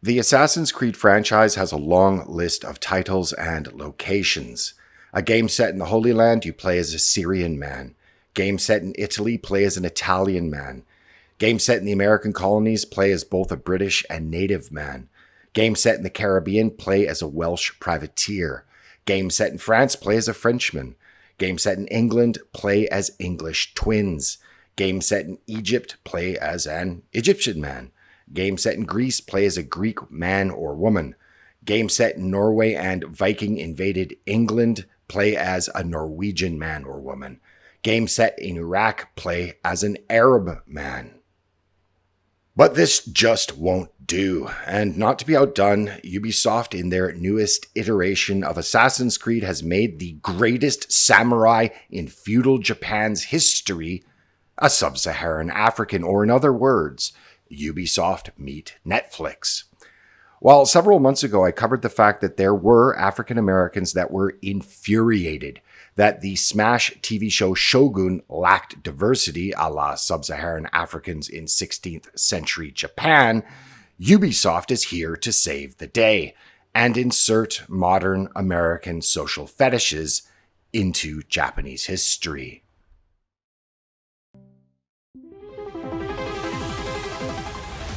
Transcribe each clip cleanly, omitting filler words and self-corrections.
The Assassin's Creed franchise has a long list of titles and locations. A game set in the Holy Land, you play as a Syrian man. Game set in Italy, play as an Italian man. Game set in the American colonies, play as both a British and native man. Game set in the Caribbean, play as a Welsh privateer. Game set in France, play as a Frenchman. Game set in England, play as English twins. Game set in Egypt, play as an Egyptian man. Game set in Greece, play as a Greek man or woman. Game set in Norway and Viking invaded England, play as a Norwegian man or woman. Game set in Iraq, play as an Arab man. But this just won't do, and not to be outdone, Ubisoft in their newest iteration of Assassin's Creed has made the greatest samurai in feudal Japan's history a sub-Saharan African, or in other words, Ubisoft meet Netflix. While several months ago I covered the fact that there were African Americans that were infuriated that the Smash TV show Shogun lacked diversity a la sub-Saharan Africans in 16th century Japan, Ubisoft is here to save the day and insert modern American social fetishes into Japanese history.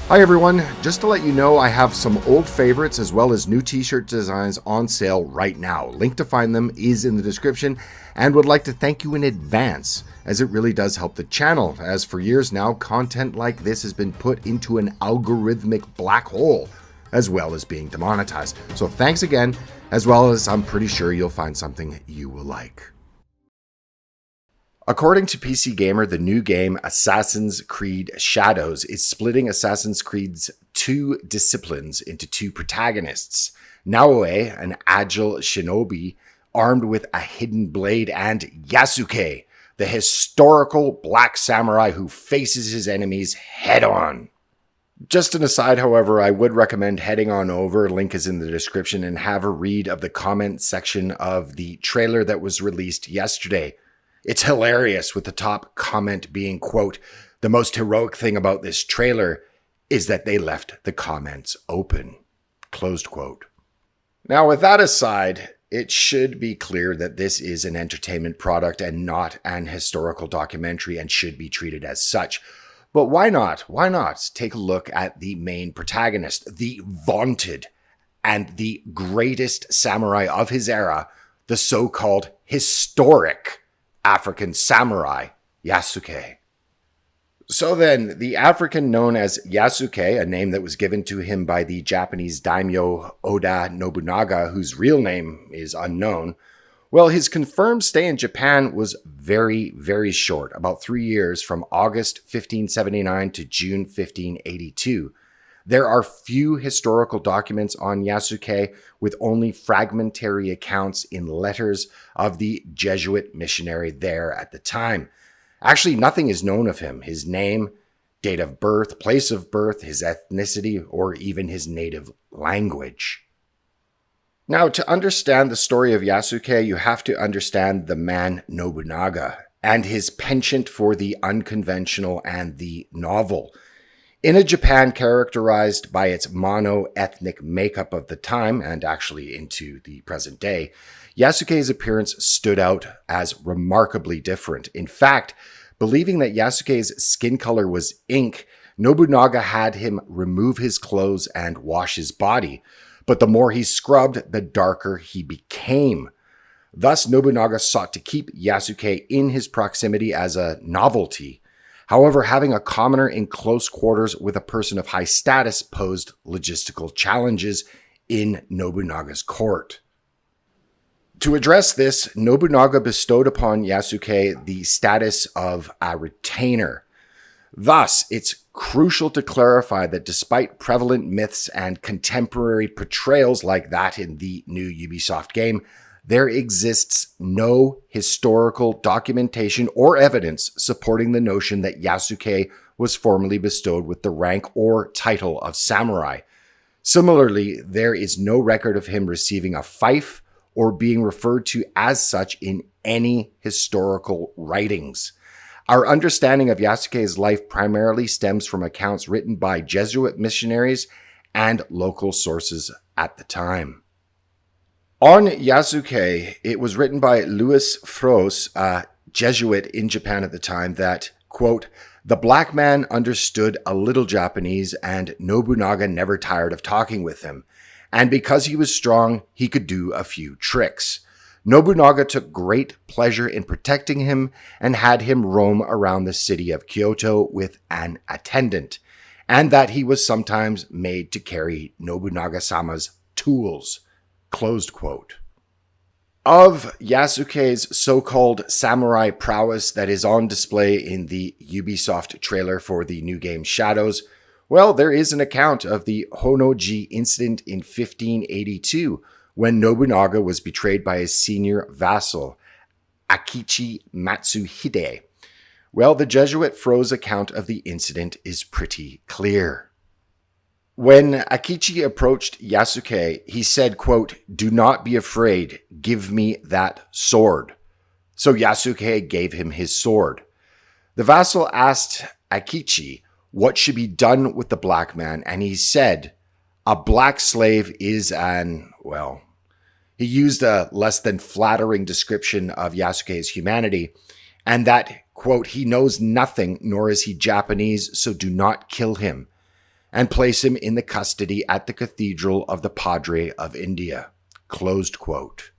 Hi everyone, just to let you know I have some old favorites as well as new t-shirt designs on sale right now. Link to find them is in the description, and would like to thank you in advance as it really does help the channel, as for years now content like this has been put into an algorithmic black hole as well as being demonetized. So thanks again, as well as I'm pretty sure you'll find something you will like. According to PC Gamer, the new game Assassin's Creed Shadows is splitting Assassin's Creed's two disciplines into two protagonists. Naoe, an agile shinobi armed with a hidden blade, and Yasuke, the historical black samurai who faces his enemies head-on. Just an aside, however, I would recommend heading on over, link is in the description, and have a read of the comment section of the trailer that was released yesterday. It's hilarious, with the top comment being, quote, "The most heroic thing about this trailer is that they left the comments open," closed quote. Now, with that aside, it should be clear that this is an entertainment product and not an historical documentary, and should be treated as such. But why not? Why not take a look at the main protagonist, the vaunted and the greatest samurai of his era, the so-called historic African samurai, Yasuke. So then, the African known as Yasuke, a name that was given to him by the Japanese daimyo Oda Nobunaga, whose real name is unknown, well, his confirmed stay in Japan was very, very short, about 3 years, from August 1579 to June 1582. There are few historical documents on Yasuke, with only fragmentary accounts in letters of the Jesuit missionary there at the time. Actually, nothing is known of him: his name, date of birth, place of birth, his ethnicity, or even his native language. Now, to understand the story of Yasuke, you have to understand the man Nobunaga and his penchant for the unconventional and the novel. In a Japan characterized by its mono-ethnic makeup of the time, and actually into the present day, Yasuke's appearance stood out as remarkably different. In fact, believing that Yasuke's skin color was ink, Nobunaga had him remove his clothes and wash his body. But the more he scrubbed, the darker he became. Thus, Nobunaga sought to keep Yasuke in his proximity as a novelty. However, having a commoner in close quarters with a person of high status posed logistical challenges in Nobunaga's court. To address this, Nobunaga bestowed upon Yasuke the status of a retainer. Thus, it's crucial to clarify that despite prevalent myths and contemporary portrayals like that in the new Ubisoft game, there exists no historical documentation or evidence supporting the notion that Yasuke was formally bestowed with the rank or title of samurai. Similarly, there is no record of him receiving a fief or being referred to as such in any historical writings. Our understanding of Yasuke's life primarily stems from accounts written by Jesuit missionaries and local sources at the time. On Yasuke, it was written by Louis Fros, a Jesuit in Japan at the time, that, quote, "The black man understood a little Japanese and Nobunaga never tired of talking with him. And because he was strong, he could do a few tricks. Nobunaga took great pleasure in protecting him and had him roam around the city of Kyoto with an attendant, and that he was sometimes made to carry Nobunaga-sama's tools." Closed quote. Of Yasuke's so-called samurai prowess that is on display in the Ubisoft trailer for the new game Shadows, well, there is an account of the Honnoji incident in 1582, when Nobunaga was betrayed by his senior vassal, Akichi Matsuhide. Well, the Jesuit Fro's account of the incident is pretty clear. When Akichi approached Yasuke, he said, quote, "Do not be afraid, give me that sword." So Yasuke gave him his sword. The vassal asked Akichi what should be done with the black man, and he said, "A black slave is well," he used a less than flattering description of Yasuke's humanity, and that, quote, "he knows nothing, nor is he Japanese, so do not kill him," and place him in the custody at the Cathedral of the Padre of India, closed quote.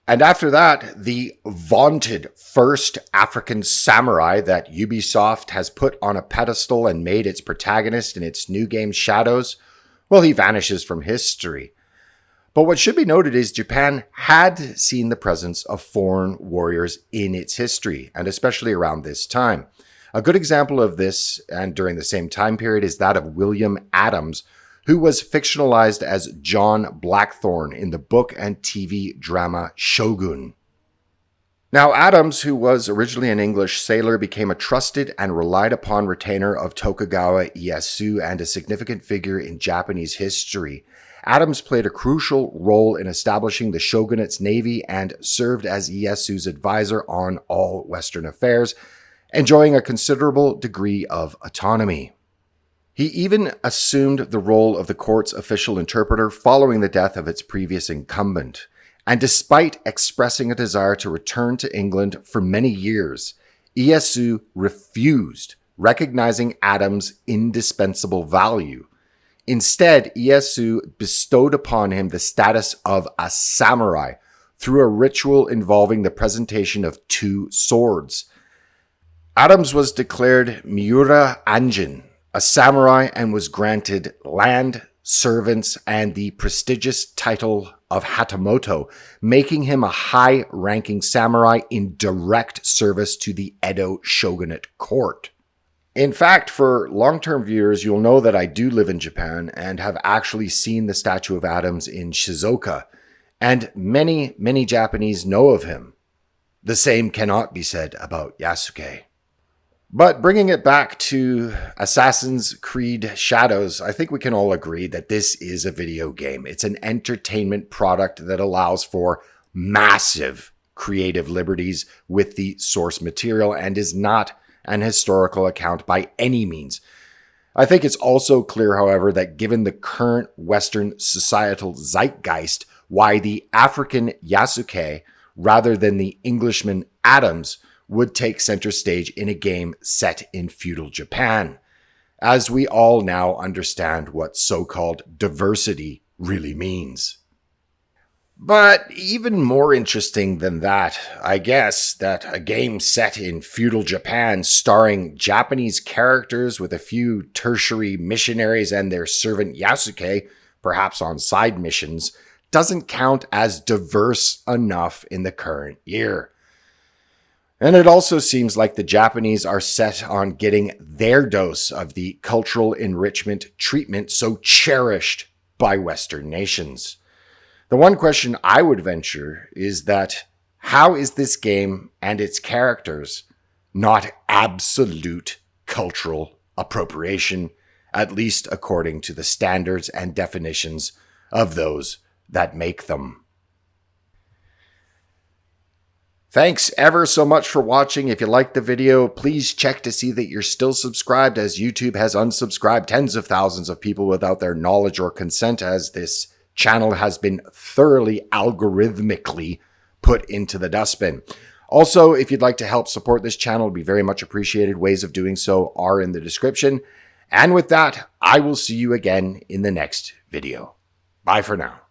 And after that, the vaunted first African samurai that Ubisoft has put on a pedestal and made its protagonist in its new game Shadows, well, he vanishes from history. But what should be noted is Japan had seen the presence of foreign warriors in its history, and especially around this time. A good example of this, and during the same time period, is that of William Adams, who was fictionalized as John Blackthorne in the book and TV drama Shogun. Now, Adams, who was originally an English sailor, became a trusted and relied upon retainer of Tokugawa Ieyasu and a significant figure in Japanese history. Adams played a crucial role in establishing the shogunate's navy and served as Ieyasu's advisor on all Western affairs, enjoying a considerable degree of autonomy. He even assumed the role of the court's official interpreter following the death of its previous incumbent. And despite expressing a desire to return to England for many years, Ieyasu refused, recognizing Adams' indispensable value. Instead, Ieyasu bestowed upon him the status of a samurai through a ritual involving the presentation of two swords. Adams was declared Miura Anjin, a samurai, and was granted land, servants, and the prestigious title of Hatamoto, making him a high-ranking samurai in direct service to the Edo shogunate court. In fact, for long-term viewers, you'll know that I do live in Japan and have actually seen the statue of Adams in Shizuoka, and many, many Japanese know of him. The same cannot be said about Yasuke. But bringing it back to Assassin's Creed Shadows, I think we can all agree that this is a video game. It's an entertainment product that allows for massive creative liberties with the source material and is not an historical account by any means. I think it's also clear, however, that given the current Western societal zeitgeist, why the African Yasuke, rather than the Englishman Adams, would take center stage in a game set in feudal Japan, as we all now understand what so-called diversity really means. But even more interesting than that, I guess, that a game set in feudal Japan starring Japanese characters with a few tertiary missionaries and their servant Yasuke, perhaps on side missions, doesn't count as diverse enough in the current year. And it also seems like the Japanese are set on getting their dose of the cultural enrichment treatment so cherished by Western nations. The one question I would venture is that how is this game and its characters not absolute cultural appropriation, at least according to the standards and definitions of those that make them? Thanks ever so much for watching. If you liked the video, please check to see that you're still subscribed, as YouTube has unsubscribed tens of thousands of people without their knowledge or consent, as this channel has been thoroughly algorithmically put into the dustbin. Also, if you'd like to help support this channel, it'd be very much appreciated. Ways of doing so are in the description. And with that, I will see you again in the next video. Bye for now.